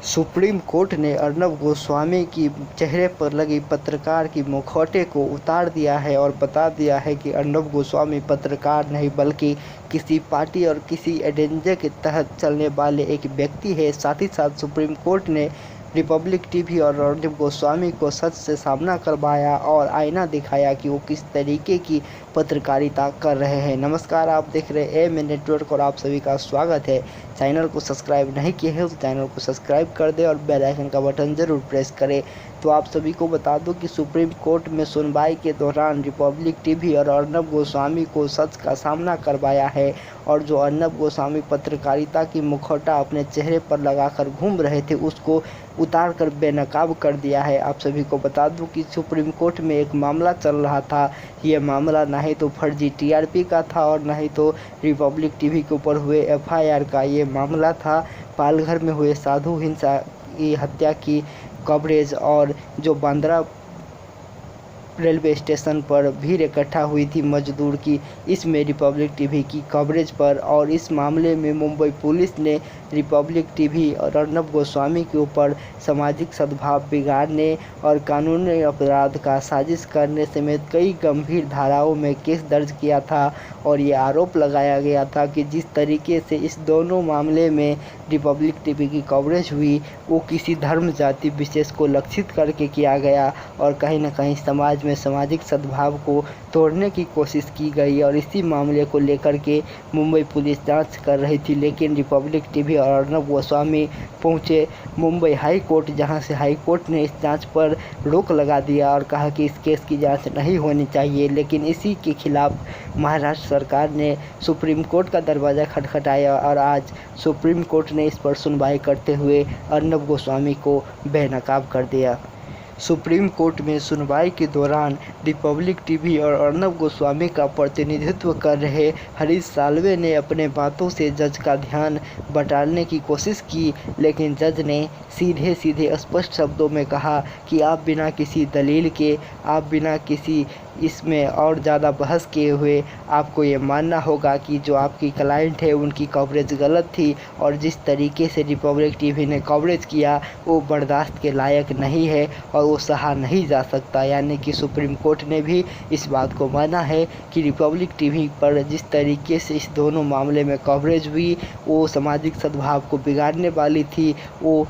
Supreme court ने अर्नब गोस्वामी की चेहरे पर लगी पत्रकार की मुखौटे को उतार दिया है और बता दिया है कि अर्नब गोस्वामी पत्रकार नहीं बल्कि किसी पार्टी और किसी एजेंडे के तहत चलने वाले एक व्यक्ति है। साथ ही साथ सुप्रीम कोर्ट ने रिपब्लिक टीवी और अर्नब गोस्वामी को सच से सामना करवाया और आईना दिखाया कि वो किस तरीके की पत्रकारिता कर रहे हैं। नमस्कार, आप देख रहे हैं एम नेटवर्क और आप सभी का स्वागत है। चैनल को सब्सक्राइब नहीं किए हैं तो चैनल को सब्सक्राइब कर दें और बेल आइकन का बटन ज़रूर प्रेस करें। तो आप सभी को बता दूं कि सुप्रीम कोर्ट में सुनवाई के दौरान रिपब्लिक टीवी और अर्नब गोस्वामी को सच का सामना करवाया है और जो अर्नब गोस्वामी पत्रकारिता की मुखौटा अपने चेहरे पर लगाकर घूम रहे थे उसको उतार कर बेनकाब कर दिया है। आप सभी को बता दूं कि सुप्रीम कोर्ट में एक मामला चल रहा था। ये मामला ना ही तो फर्जी टीआरपी का था और ना ही तो रिपब्लिक टीवी के ऊपर हुए एफआईआर का। ये मामला था पालघर में हुए साधु हिंसा की हत्या की कवरेज और जो बांद्रा रेलवे स्टेशन पर भीड़ इकट्ठा हुई थी मजदूर की, इसमें रिपब्लिक टीवी की कवरेज पर। और इस मामले में मुंबई पुलिस ने रिपब्लिक टीवी और अर्नब गोस्वामी के ऊपर सामाजिक सद्भाव बिगाड़ने और कानूनी अपराध का साजिश करने समेत कई गंभीर धाराओं में केस दर्ज किया था। और ये आरोप लगाया गया था कि जिस तरीके से इस दोनों मामले में रिपब्लिक टीवी की कवरेज हुई वो किसी धर्म जाति विशेष को लक्षित करके किया गया और कहीं ना कहीं समाज में सामाजिक सद्भाव को तोड़ने की कोशिश की गई। और इसी मामले को लेकर के मुंबई पुलिस जांच कर रही थी, लेकिन रिपब्लिक टीवी और अर्नब गोस्वामी पहुंचे मुंबई हाई कोर्ट, जहां से हाई कोर्ट ने इस जांच पर रोक लगा दिया और कहा कि इस केस की जांच नहीं होनी चाहिए। लेकिन इसी के खिलाफ महाराष्ट्र सरकार ने सुप्रीम कोर्ट का दरवाज़ा खटखटाया और आज सुप्रीम कोर्ट ने इस पर सुनवाई करते हुए अर्नब गोस्वामी को बेनकाब कर दिया। सुप्रीम कोर्ट में सुनवाई के दौरान रिपब्लिक टीवी और अर्नब गोस्वामी का प्रतिनिधित्व कर रहे हरीश साल्वे ने अपने बातों से जज का ध्यान बटाने की कोशिश की, लेकिन जज ने सीधे सीधे स्पष्ट शब्दों में कहा कि आप बिना किसी दलील के, आप बिना किसी इसमें और ज़्यादा बहस किए हुए आपको ये मानना होगा कि जो आपकी क्लाइंट है उनकी कवरेज गलत थी और जिस तरीके से रिपब्लिक टीवी ने कवरेज किया वो बर्दाश्त के लायक नहीं है और वो सहा नहीं जा सकता। यानी कि सुप्रीम कोर्ट ने भी इस बात को माना है कि रिपब्लिक टीवी पर जिस तरीके से इस दोनों मामले में कवरेज हुई वो सामाजिक सद्भाव को बिगाड़ने वाली थी, वो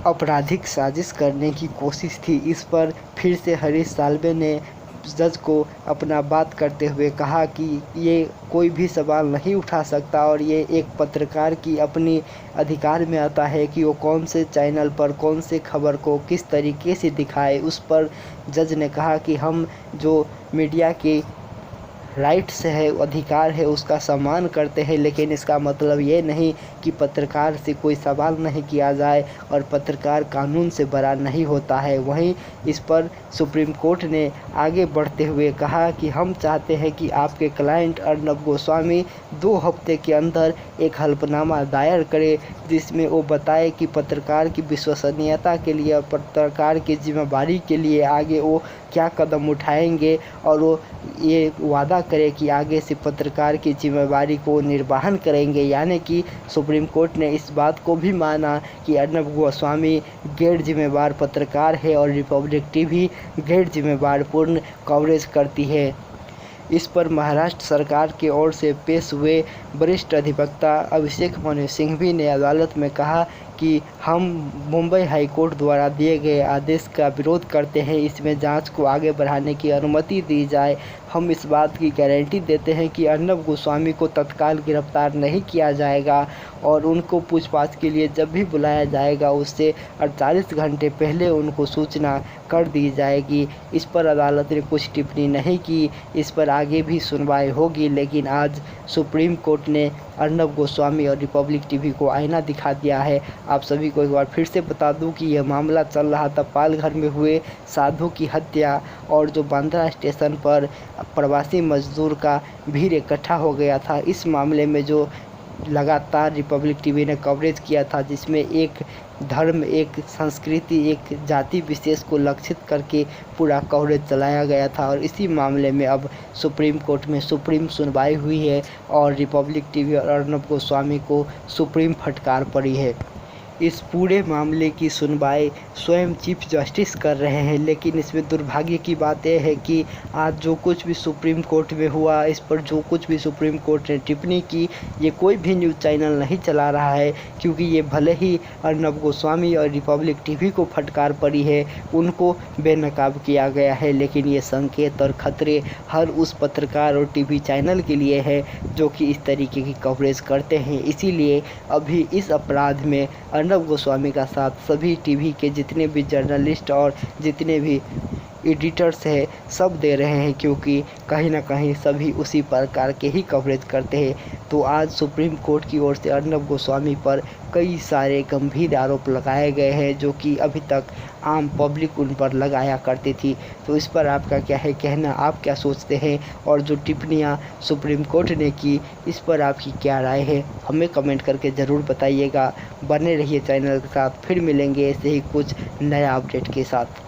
आपराधिक साजिश करने की कोशिश थी। इस पर फिर से हरीश साल्वे ने जज को अपना बात करते हुए कहा कि ये कोई भी सवाल नहीं उठा सकता और ये एक पत्रकार की अपनी अधिकार में आता है कि वो कौन से चैनल पर कौन से खबर को किस तरीके से दिखाए। उस पर जज ने कहा कि हम जो मीडिया के राइट्स है, अधिकार है, उसका सम्मान करते हैं, लेकिन इसका मतलब ये नहीं कि पत्रकार से कोई सवाल नहीं किया जाए और पत्रकार कानून से बड़ा नहीं होता है। वहीं इस पर सुप्रीम कोर्ट ने आगे बढ़ते हुए कहा कि हम चाहते हैं कि आपके क्लाइंट अर्नब गोस्वामी 2 हफ्ते के अंदर एक हल्फनामा दायर करे जिसमें वो बताए कि पत्रकार की विश्वसनीयता के लिए और पत्रकार की जिम्मेदारी के लिए आगे वो क्या कदम उठाएंगे और वो ये वादा करे कि आगे से पत्रकार की जिम्मेदारी को निर्वहन करेंगे। यानी कि सुप्रीम कोर्ट ने इस बात को भी माना कि अर्नब गोस्वामी गैर जिम्मेदार पत्रकार है और रिपब्लिक टीवी गैर जिम्मेदार पूर्ण कवरेज करती है। इस पर महाराष्ट्र सरकार की ओर से पेश हुए वरिष्ठ अधिवक्ता अभिषेक मनु सिंघवी ने अदालत में कहा कि हम मुंबई हाई कोर्ट द्वारा दिए गए आदेश का विरोध करते हैं, इसमें जांच को आगे बढ़ाने की अनुमति दी जाए। हम इस बात की गारंटी देते हैं कि अर्नब गोस्वामी को तत्काल गिरफ्तार नहीं किया जाएगा और उनको पूछताछ के लिए जब भी बुलाया जाएगा उससे 48 घंटे पहले उनको सूचना कर दी जाएगी। इस पर अदालत ने कुछ टिप्पणी नहीं की। इस पर आगे भी सुनवाई होगी, लेकिन आज सुप्रीम कोर्ट ने अर्नब गोस्वामी और रिपब्लिक टीवी को आईना दिखा दिया है। आप सभी को एक बार फिर से बता दूं कि यह मामला चल रहा था पालघर में हुए साधु की हत्या और जो बांद्रा स्टेशन पर प्रवासी मजदूर का भीड़ इकट्ठा हो गया था। इस मामले में जो लगातार रिपब्लिक टीवी ने कवरेज किया था जिसमें एक धर्म, एक संस्कृति, एक जाति विशेष को लक्षित करके पूरा कवरेज चलाया गया था और इसी मामले में अब सुप्रीम कोर्ट में सुप्रीम सुनवाई हुई है और रिपब्लिक टीवी और अर्नब गोस्वामी को सुप्रीम फटकार पड़ी है। इस पूरे मामले की सुनवाई स्वयं चीफ जस्टिस कर रहे हैं। लेकिन इसमें दुर्भाग्य की बात यह है कि आज जो कुछ भी सुप्रीम कोर्ट में हुआ, इस पर जो कुछ भी सुप्रीम कोर्ट ने टिप्पणी की, ये कोई भी न्यूज़ चैनल नहीं चला रहा है, क्योंकि ये भले ही अर्नब गोस्वामी और रिपब्लिक टीवी को फटकार पड़ी है, उनको बेनकाब किया गया है, लेकिन ये संकेत और खतरे हर उस पत्रकार और टीवी चैनल के लिए है जो कि इस तरीके की कवरेज करते हैं। इसीलिए अभी इस अपराध में अर्नब गोस्वामी का साथ सभी टीवी के जितने भी जर्नलिस्ट और जितने भी एडिटर्स हैं सब दे रहे हैं, क्योंकि कहीं ना कहीं सभी उसी प्रकार के ही कवरेज करते हैं। तो आज सुप्रीम कोर्ट की ओर से अर्नब गोस्वामी पर कई सारे गंभीर आरोप लगाए गए हैं जो कि अभी तक आम पब्लिक उन पर लगाया करती थी। तो इस पर आपका क्या है कहना, आप क्या सोचते हैं? और जो टिप्पणियां सुप्रीम कोर्ट ने की, इस पर आपकी क्या राय है, हमें कमेंट करके ज़रूर बताइएगा। बने रहिए चैनल के साथ, फिर मिलेंगे ऐसे ही कुछ नया अपडेट के साथ।